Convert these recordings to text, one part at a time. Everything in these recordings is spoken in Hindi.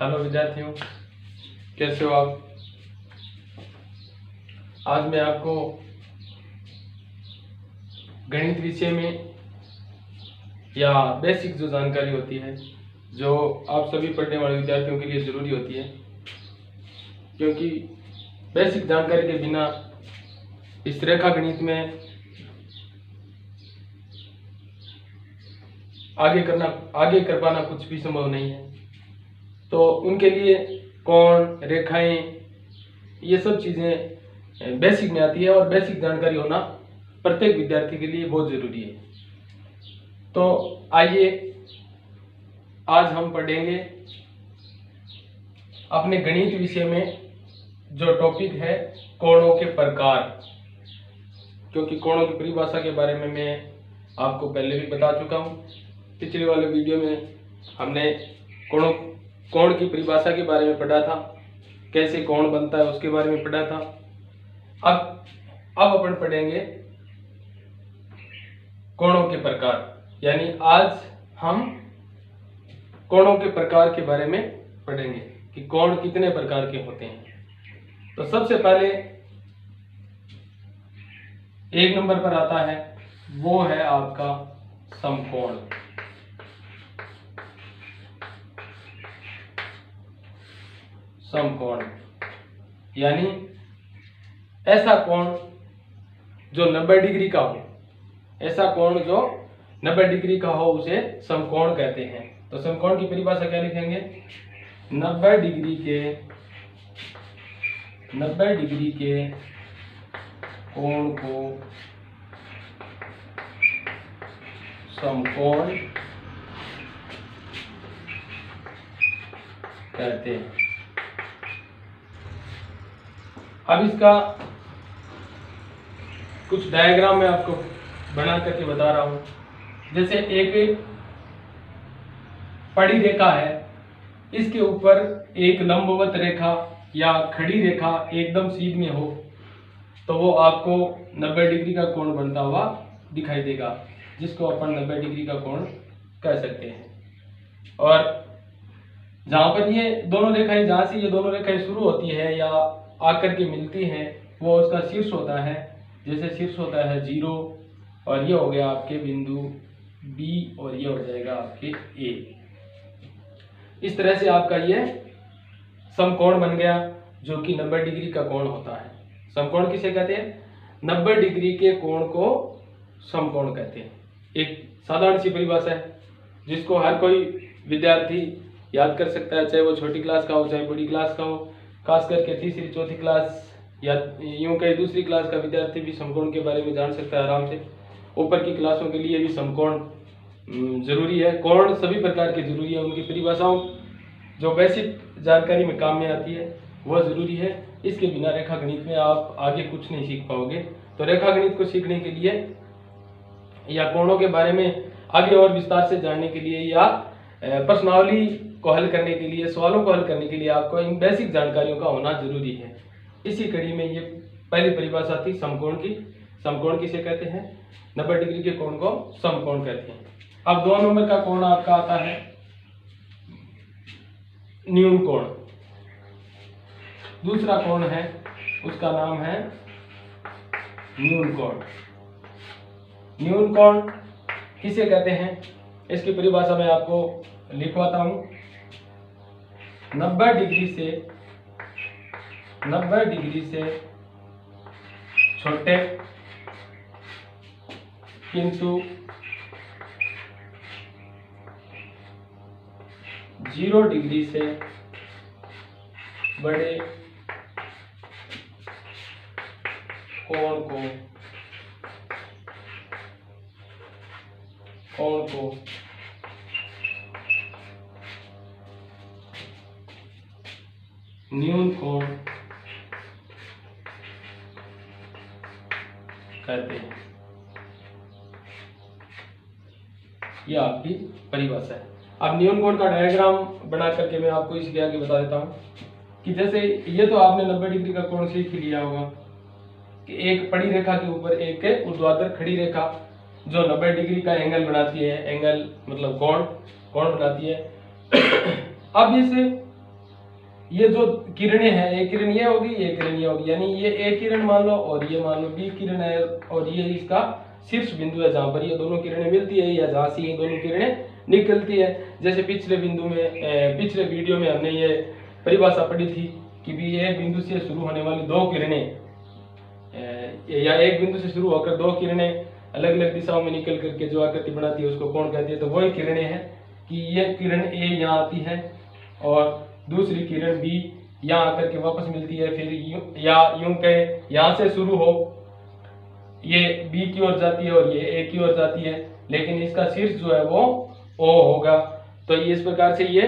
हेलो विद्यार्थियों, कैसे हो आप। आज मैं आपको गणित विषय में या बेसिक जो जानकारी होती है जो आप सभी पढ़ने वाले विद्यार्थियों के लिए ज़रूरी होती है, क्योंकि बेसिक जानकारी के बिना इस रेखा गणित में आगे कर पाना कुछ भी संभव नहीं है। तो उनके लिए कोण, रेखाएं, ये सब चीज़ें बेसिक में आती है और बेसिक जानकारी होना प्रत्येक विद्यार्थी के लिए बहुत ज़रूरी है। तो आइए आज हम पढ़ेंगे अपने गणित विषय में जो टॉपिक है कोणों के प्रकार, क्योंकि कोणों की परिभाषा के बारे में मैं आपको पहले भी बता चुका हूँ। पिछले वाले वीडियो में हमने कोण की परिभाषा के बारे में पढ़ा था, कैसे कोण बनता है उसके बारे में पढ़ा था। अब अपन पढ़ेंगे कोणों के प्रकार, यानी आज हम कोणों के प्रकार के बारे में पढ़ेंगे कि कोण कितने प्रकार के होते हैं। तो सबसे पहले एक नंबर पर आता है, वो है आपका समकोण। समकोण यानी ऐसा कोण जो 90 डिग्री का हो, ऐसा कोण जो 90 डिग्री का हो उसे समकोण कहते हैं। तो समकोण की परिभाषा क्या लिखेंगे? 90 डिग्री के कोण को समकोण कहते हैं। अब इसका कुछ डायग्राम मैं आपको बना करके बता रहा हूं। जैसे एक पड़ी रेखा है, इसके ऊपर एक लंबवत रेखा या खड़ी रेखा एकदम सीध में हो तो वो आपको 90 डिग्री का कोण बनता हुआ दिखाई देगा, जिसको अपन 90 डिग्री का कोण कह सकते हैं। और जहां पर ये दोनों रेखाएं, जहां से ये दोनों रेखाएं शुरू होती है या आकर के मिलती हैं, वो उसका शीर्ष होता है। जैसे शीर्ष होता है 0 और ये हो गया आपके बिंदु B और ये हो जाएगा आपके A। इस तरह से आपका ये समकोण बन गया जो कि 90 डिग्री का कोण होता है। समकोण किसे कहते हैं? 90 डिग्री के कोण को समकोण कहते हैं। एक साधारण सी परिभाषा है जिसको हर कोई विद्यार्थी याद कर सकता है, चाहे वो छोटी क्लास का हो चाहे बड़ी क्लास का हो। खास करके तीसरी चौथी क्लास या यूं कहीं दूसरी क्लास का विद्यार्थी भी समकोण के बारे में जान सकता है आराम से। ऊपर की क्लासों के लिए भी समकोण जरूरी है। कोण सभी प्रकार के जरूरी है, उनकी परिभाषाओं जो बेसिक जानकारी में काम में आती है वह जरूरी है। इसके बिना रेखा गणित में आप आगे कुछ नहीं सीख पाओगे। तो रेखा गणित को सीखने के लिए या कोणों के बारे में आगे और विस्तार से जानने के लिए या प्रश्नावली को हल करने के लिए, सवालों को हल करने के लिए आपको इन बेसिक जानकारियों का होना जरूरी है। इसी कड़ी में ये पहली परिभाषा थी समकोण की। समकोण किसे कहते हैं? 90 डिग्री के कोण को समकोण कहते हैं। अब 2 नंबर का कोण आपका आता है न्यून कोण। दूसरा कोण है उसका नाम है न्यून कोण। न्यून कोण किसे कहते हैं? इसकी परिभाषा मैं आपको लिखवाता हूं। 90 डिग्री से छोटे किंतु 0 डिग्री से बड़े कोण को न्यून कोण कहते हैं। यह आपकी परिभाषा है। अब न्यून कोण का डायग्राम बना करके मैं आपको इसके आगे बता देता हूं कि जैसे ये तो आपने 90 डिग्री का कोण सीख ही लिया होगा कि एक पड़ी रेखा के ऊपर एक ऊर्ध्वाधर खड़ी रेखा जो 90 डिग्री का एंगल बनाती है, एंगल मतलब कोण बनाती है। अब इस ये जो किरणें हैं, एक किरण ये होगी, एक किरण ये होगी, यानी ये एक किरण मान लो और ये मान लो बी किरण है, और ये इसका शीर्ष बिंदु है जहां पर ये दोनों किरणें मिलती है या जहां से ये दोनों किरणें निकलती है। जैसे पिछले बिंदु में पिछले वीडियो में हमने ये परिभाषा पढ़ी थी कि भी एक बिंदु से शुरू होने वाली दो किरणें या एक बिंदु से शुरू होकर दो किरणें अलग अलग दिशाओं में निकल करके जो आकृति बनाती है उसको कौन कहती है। तो वही किरणें हैं कि ये किरण ए यहाँ आती है और दूसरी किरण बी यहाँ आकर के वापस मिलती है, फिर यूं कहें यहाँ से शुरू हो, ये बी की ओर जाती है और ये ए की ओर जाती है, लेकिन इसका शीर्ष जो है वो ओ होगा। तो ये इस प्रकार से ये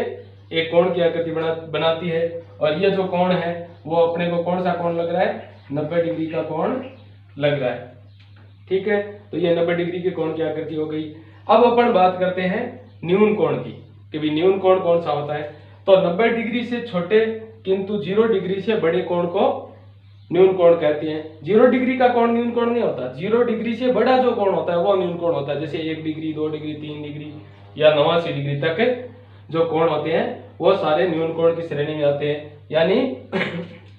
एक कोण की आकृति बनाती है। और ये जो कोण है वो अपने को कौन सा कोण लग रहा है, 90 डिग्री का कोण लग रहा है। ठीक है, तो ये 90 डिग्री के कोण की आकृति हो गई। अब अपन बात करते हैं न्यून कोण की कि भी न्यून कोण कौन सा होता है। तो 90 डिग्री से छोटे किंतु 0 डिग्री से बड़े कोण को न्यून कोण कहते हैं। 0 डिग्री का कोण न्यून कोण नहीं होता, 0 डिग्री से बड़ा जो कोण होता है वो न्यून कोण होता है। जैसे 1 डिग्री, 2 डिग्री, 3 डिग्री या 89 डिग्री तक जो कोण होते हैं वो सारे न्यून कोण की श्रेणी में आते हैं। यानी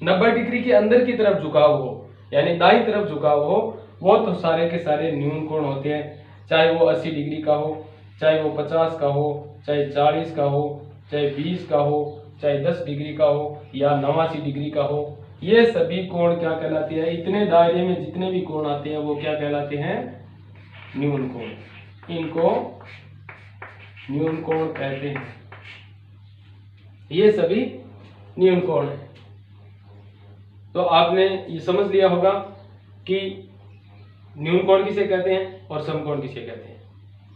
90 डिग्री के अंदर की तरफ झुकाव हो, यानी दाईं तरफ झुकाव हो, वो तो सारे के सारे न्यून कोण होते हैं। चाहे वो 80 डिग्री का हो, चाहे वो 50 का हो, चाहे 40 का हो, चाहे 20 का हो, चाहे 10 डिग्री का हो या 89 डिग्री का हो, ये सभी कोण क्या कहलाते हैं। इतने दायरे में जितने भी कोण आते हैं वो क्या कहलाते हैं, न्यून कोण। इनको न्यून कोण कहते हैं। ये सभी न्यून कोण है। तो आपने ये समझ लिया होगा कि न्यून कोण किसे कहते हैं और समकोण किसे कहते हैं।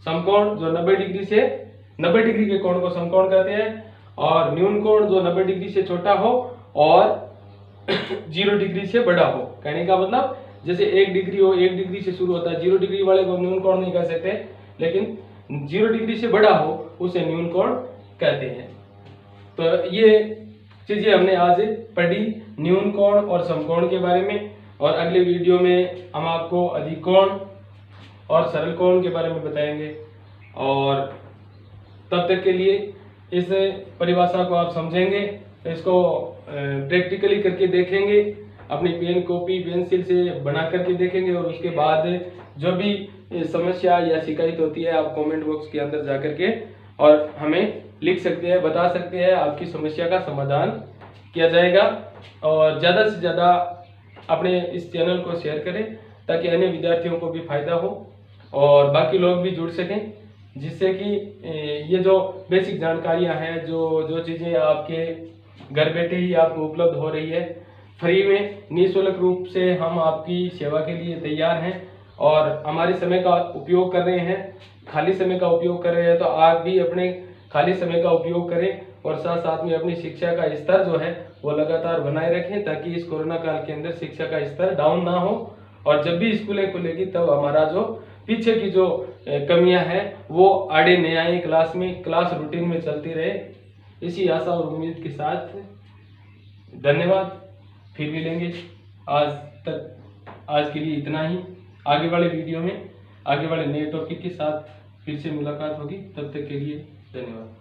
समकोण जो 90 डिग्री से 90 डिग्री के कोण को समकोण कहते हैं, और न्यून कोण जो 90 डिग्री से छोटा हो और 0 डिग्री से बड़ा हो। कहने का मतलब जैसे 1 डिग्री हो, 1 डिग्री से शुरू होता है, 0 डिग्री वाले को न्यून कोण नहीं कह सकते, लेकिन 0 डिग्री से बड़ा हो उसे न्यून कोण कहते हैं। तो ये चीजें हमने आज पढ़ी न्यून कोण और समकोण के बारे में, और अगले वीडियो में हम आपको अधिक कोण और सरल कोण के बारे में बताएंगे। और तब तक के लिए इस परिभाषा को आप समझेंगे, इसको प्रैक्टिकली करके देखेंगे, अपनी पेन कॉपी पेंसिल से बना करके देखेंगे, और उसके बाद जो भी समस्या या शिकायत होती है आप कमेंट बॉक्स के अंदर जा करके और हमें लिख सकते हैं, बता सकते हैं, आपकी समस्या का समाधान किया जाएगा। और ज़्यादा से ज़्यादा अपने इस चैनल को शेयर करें ताकि अन्य विद्यार्थियों को भी फायदा हो और बाकी लोग भी जुड़ सकें, जिससे कि ये जो बेसिक जानकारियां हैं, जो चीज़ें आपके घर बैठे ही आपको उपलब्ध हो रही है, फ्री में निःशुल्क रूप से हम आपकी सेवा के लिए तैयार हैं और हमारे समय का उपयोग कर रहे हैं, खाली समय का उपयोग कर रहे हैं। तो आप भी अपने खाली समय का उपयोग करें और साथ साथ में अपनी शिक्षा का स्तर जो है वो लगातार बनाए रखें, ताकि इस कोरोना काल के अंदर शिक्षा का स्तर डाउन ना हो। और जब भी स्कूलें खुलेगी तब हमारा जो पीछे की जो कमियां हैं वो आड़े नहीं आए, क्लास में क्लास रूटीन में चलती रहे। इसी आशा और उम्मीद के साथ धन्यवाद, फिर मिलेंगे। आज के लिए इतना ही। आगे वाले वीडियो में आगे वाले नए टॉपिक के साथ फिर से मुलाकात होगी। तब तक के लिए धन्यवाद।